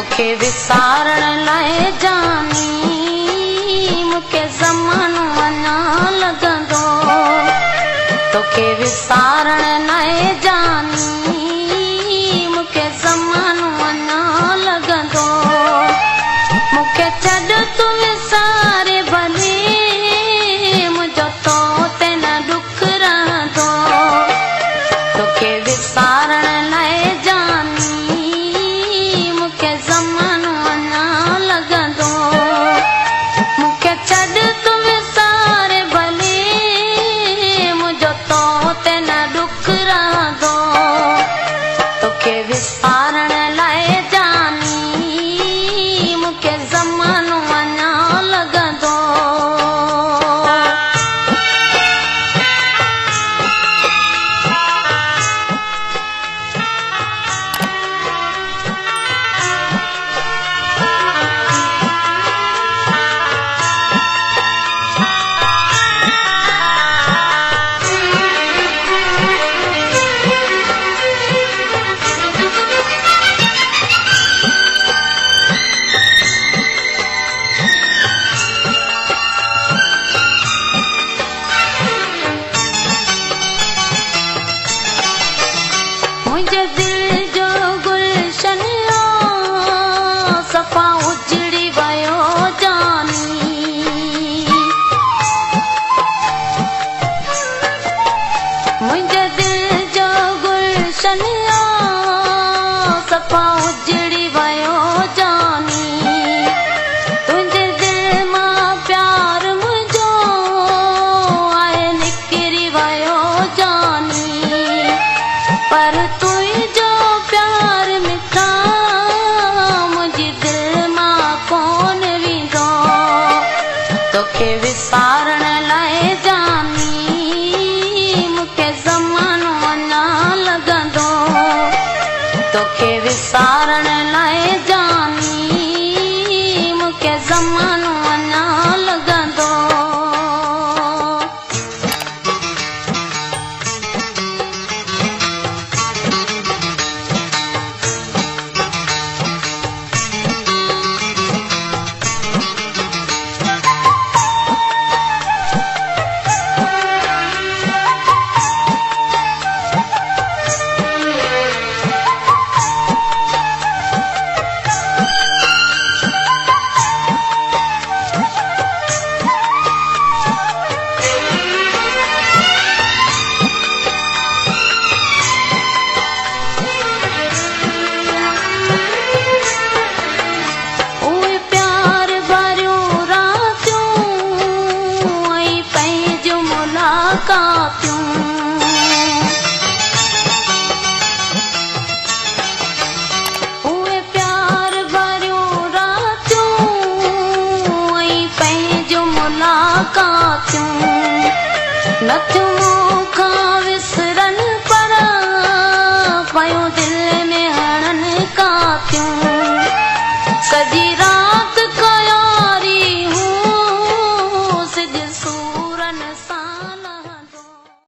तोखे विसारण लाइ जानी मूंखे ज़मानो अञा लॻंदो। तोखे विसारण लाइ जानी मूंखे ज़मानो अञा लॻंदो। मूंखे छॾ तूं विसारे भले मुंहिंजो तो ते न ॾुख रहंदो। तोखे विसारण लाइ जानी मूंखे ज़मानो अञा लॻंदो। मूंखे छॾ तूं विसारे भले मुंहिंजो तो ते न ॾुख रहंदो। तोखे विसारण लाइ जानी मूंखे ज़मानो अञा लॻंदो। मुंहिंजे दिल जो गुलशन सफ़ा उजड़ी वियो जानी। मुंहिंजे दिल जो गुलशन सफ़ा उजड़ी वियो जानी। तुंहिंजे दिल मां प्यार मुंहिंजो आहे निकिरी वियो जानी। पर तुंहिंजो प्यार मिठा मुंहिंजी दिल मां कोन वेंदो। तोखे विसारण लाइ जानी मूंखे ज़मानो अञा लॻंदो। तोखे विसारण लाइ जानी मूंखे ज़मानो अञा लॻंदो। उहे प्यार भरियूं रातियूं ऐं पंहिंजूं मुलाक़ातियूं। उहे प्यार भरियूं रातियूं ऐं पंहिंजूं मुलाक़ातियूं। न थियूं